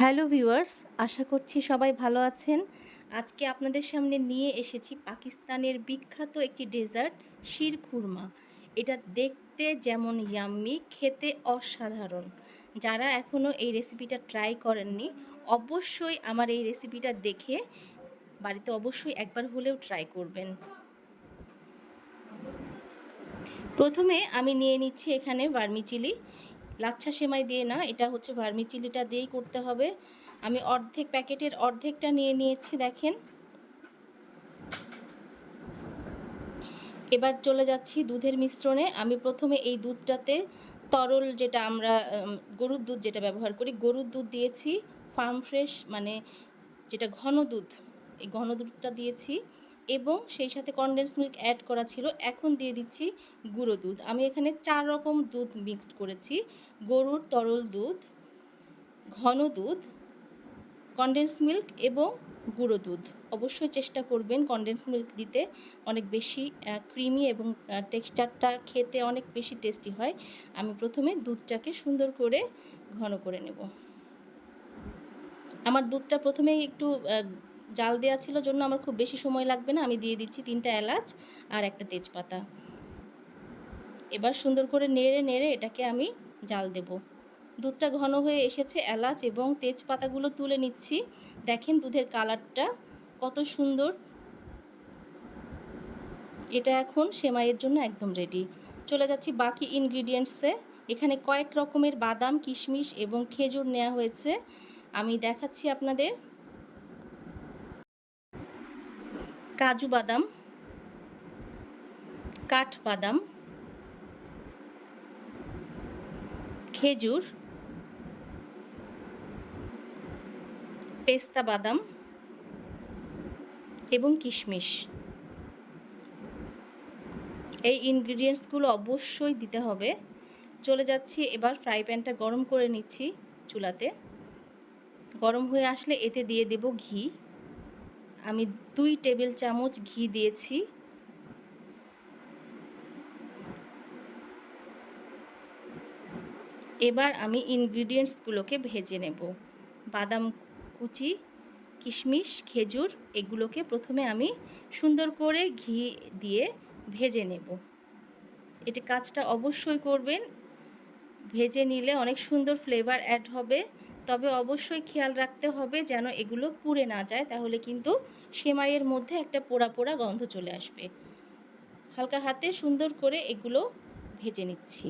Hello viewers, আশা করছি সবাই ভালো আছেন। আজকে আপনাদের সামনে নিয়ে এসেছি পাকিস্তানের বিখ্যাত একটি ডেজার্ট শিরখুরমা। এটা দেখতে যেমন ইয়াম্মি, খেতে অসাধারণ। যারা এখনও এই রেসিপিটা ট্রাই করেননি, অবশ্যই আমার এই রেসিপিটা দেখে বাড়িতে অবশ্যই একবার হলেও ট্রাই করবেন। প্রথমে আমি নিয়ে নিচ্ছি এখানে ভার্মিচিলি। লাচ্ছা সেমাই দিয়ে না, এটা হচ্ছে ভার্মিচিলিটা দিয়েই করতে হবে। আমি অর্ধেক প্যাকেটের অর্ধেকটা নিয়ে নিয়েছি, দেখেন। এবার চলে যাচ্ছি দুধের মিশ্রণে। আমি প্রথমে এই দুধটাতে তরল, যেটা আমরা গরুর দুধ যেটা ব্যবহার করি, গরুর দুধ দিয়েছি। ফার্ম ফ্রেশ মানে যেটা ঘন দুধ, এই ঘন দুধটা দিয়েছি এবং সেই সাথে কনডেন্স মিল্ক অ্যাড করা ছিল। এখন দিয়ে দিচ্ছি গুঁড়ো দুধ। আমি এখানে 4 রকম দুধ মিক্সড করেছি: গরুর তরল দুধ, ঘন দুধ, কনডেন্স মিল্ক এবং গুঁড়ো দুধ। অবশ্যই চেষ্টা করবেন কনডেন্স মিল্ক দিতে, অনেক বেশি ক্রিমি এবং টেক্সচারটা খেতে অনেক বেশি টেস্টি হয়। আমি প্রথমে দুধটাকে সুন্দর করে ঘন করে নেব। আমার দুধটা প্রথমেই একটু জাল দেওয়া ছিল জন্য আমার খুব বেশি সময় লাগবে না। আমি দিয়ে দিচ্ছি 3টা এলাচ আর একটা তেজপাতা। এবার সুন্দর করে নেড়ে নেড়ে এটাকে আমি জাল দেব। দুধটা ঘন হয়ে এসেছে, এলাচ এবং তেজপাতাগুলো তুলে নিচ্ছি। দেখেন দুধের কালারটা কত সুন্দর। এটা এখন সেমাইয়ের জন্য একদম রেডি। চলে যাচ্ছি বাকি ইনগ্রিডিয়েন্টসে। এখানে কয়েক রকমের বাদাম, কিশমিশ এবং খেজুর নেওয়া হয়েছে। আমি দেখাচ্ছি আপনাদের। কাজু বাদাম, কাঠবাদাম, খেজুর, পেস্তা বাদাম এবং কিশমিশ। এই ইনগ্রিডিয়েন্টসগুলো অবশ্যই দিতে হবে। চলে যাচ্ছি, এবার ফ্রাই প্যানটা গরম করে নিচ্ছি চুলাতে। গরম হয়ে আসলে এতে দিয়ে দেব ঘি। আমি 2 টেবিল চামচ ঘি দিয়েছি। এবার আমি ইনগ্রিডিয়েন্টসগুলোকে ভেজে নেব। বাদাম কুচি, কিশমিশ, খেজুর, এগুলোকে প্রথমে আমি সুন্দর করে ঘি দিয়ে ভেজে নেব। এটা কাজটা অবশ্যই করবেন, ভেজে নিলে অনেক সুন্দর ফ্লেভার অ্যাড হবে। তবে অবশ্যই খেয়াল রাখতে হবে যেন এগুলো পুড়ে না যায়, তাহলে কিন্তু সেমাইয়ের মধ্যে একটা পোড়া পোড়া গন্ধ চলে আসবে। হালকা হাতে সুন্দর করে এগুলো ভেজে নিচ্ছি।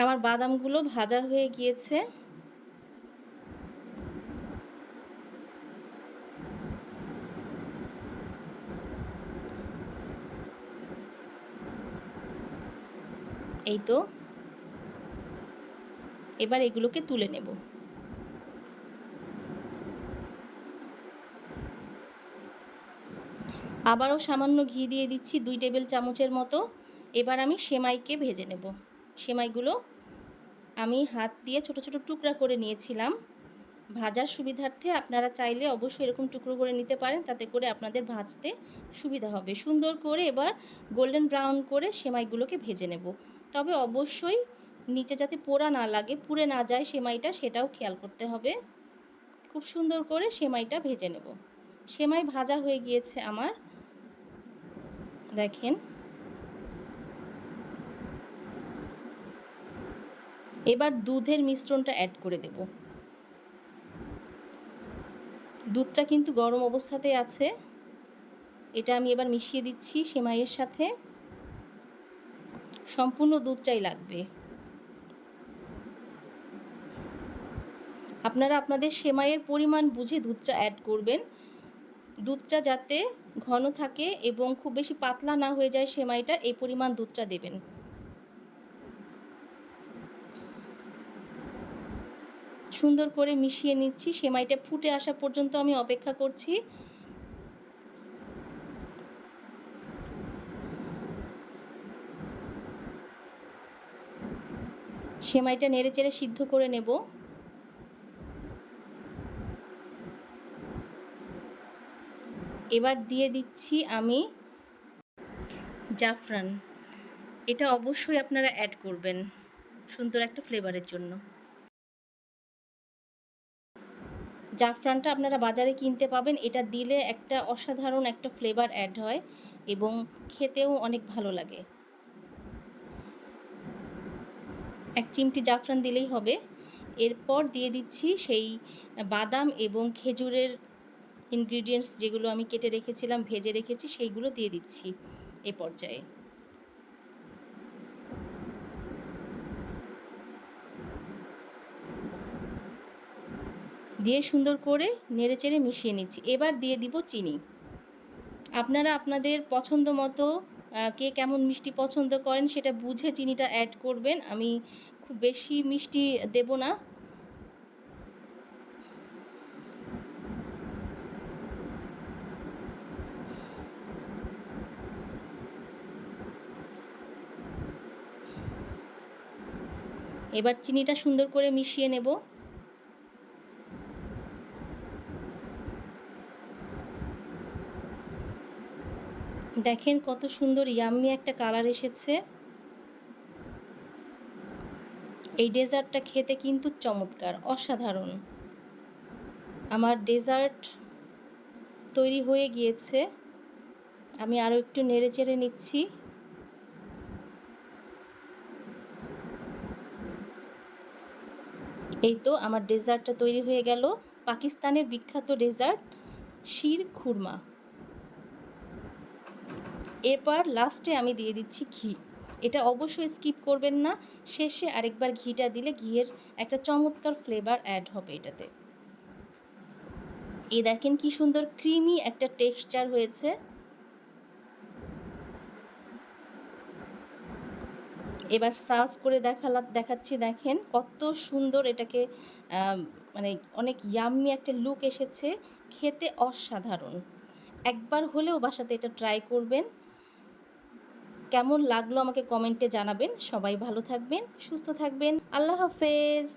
আমার বাদামগুলো ভাজা হয়ে গিয়েছে। এই তো, এবার এগুলোকে তুলে নেব। আবারও সামান্য ঘি দিয়ে দিচ্ছি 2 টেবিল চামচের মতো। এবার আমি সেমাইকে ভেজে নেব। সেমাইগুলো আমি হাত দিয়ে ছোট ছোট টুকরা করে নিয়েছিলাম। ভাজার সুবিধার্থে আপনারা চাইলে অবশ্যই এরকম টুকরো করে নিতে পারেন, তাতে করে আপনাদের ভাজতে সুবিধা হবে। সুন্দর করে এবার গোল্ডেন ব্রাউন করে সেমাইগুলোকে ভেজে নেব। তবে অবশ্যই নিচে যাতে পোড়া না লাগে, পুড়ে না যায় সেমাইটা, সেটাও খেয়াল করতে হবে। খুব সুন্দর করে সেমাইটা ভেজে নেব। সেমাই ভাজা হয়ে গিয়েছে আমার, দেখেন। এবার দুধের মিশ্রণটা অ্যাড করে দেব। দুধটা কিন্তু গরম অবস্থাতেই আছে। এটা আমি এবার মিশিয়ে দিচ্ছি সেমাইয়ের সাথে। সম্পূর্ণ দুধটাই লাগবে। আপনারা আপনাদের সেমাইয়ের পরিমাণ বুঝে দুধটা অ্যাড করবেন। দুধটা যাতে ঘন থাকে এবং খুব বেশি পাতলা না হয়ে যায় সেমাইটা, এই পরিমাণ দুধটা দেবেন। সুন্দর করে মিশিয়ে নিচ্ছি। সেমাইটা ফুটে আসা পর্যন্ত আমি অপেক্ষা করছি। সেমাইটা নেড়েচেড়ে সিদ্ধ করে নেব। এবার দিয়ে দিচ্ছি আমি জাফরান। এটা অবশ্যই আপনারা অ্যাড করবেন। সুন্দর একটা ফ্লেভারের জন্য। জাফরানটা আপনারা বাজারে কিনতে পাবেন, এটা দিলে একটা অসাধারণ একটা ফ্লেভার অ্যাড হয় এবং খেতেও অনেক ভালো লাগে। 1 চিমটি জাফরান দিলেই হবে। এরপর দিয়ে দিচ্ছি সেই বাদাম এবং খেজুরের ইনগ্রিডিয়েন্টস যেগুলো আমি কেটে রেখেছিলাম, ভেজে রেখেছি, সেইগুলো দিয়ে দিচ্ছি এ পর্যায়ে। দিয়ে সুন্দর করে নেড়েচেড়ে মিশিয়ে নিচ্ছি। এবার দিয়ে দিব চিনি। আপনারা আপনাদের পছন্দ মতো কে কেমন মিষ্টি পছন্দ করেন সেটা বুঝে চিনিটা অ্যাড করবেন। আমি খুব বেশি মিষ্টি দেব না। এবার চিনিটা সুন্দর করে মিশিয়ে নেব। দেখেন কত সুন্দর ইয়াম্মি একটা কালার এসেছে। এই ডেজার্টটা খেতে কিন্তু চমৎকার, অসাধারণ। আমার ডেজার্ট তৈরি হয়ে গিয়েছে। আমি আরও একটু নেড়েচেড়ে নিচ্ছি। এই তো আমার ডেজার্টটা তৈরি হয়ে গেল। পাকিস্তানের বিখ্যাত ডেজার্ট শির খুরমা। এরপর লাস্টে আমি দিয়ে দিচ্ছি ঘি। এটা অবশ্যই স্কিপ করবেন না, শেষে আরেকবার ঘিটা দিলে ঘিয়ের একটা চমৎকার ফ্লেভার অ্যাড হবে এটাতে। এই দেখেন কি সুন্দর ক্রিমি একটা টেক্সচার হয়েছে। এবার সার্ভ করে দেখাচ্ছি। দেখেন কত সুন্দর এটাকে মানে অনেক ইয়াম্মি একটা লুক এসেছে, খেতে অসাধারণ। একবার হলেও বাসাতে এটা ট্রাই করবেন। কেমন লাগলো আমাকে কমেন্টে জানাবেন। সবাই ভালো থাকবেন, সুস্থ থাকবেন। আল্লাহ হাফেজ।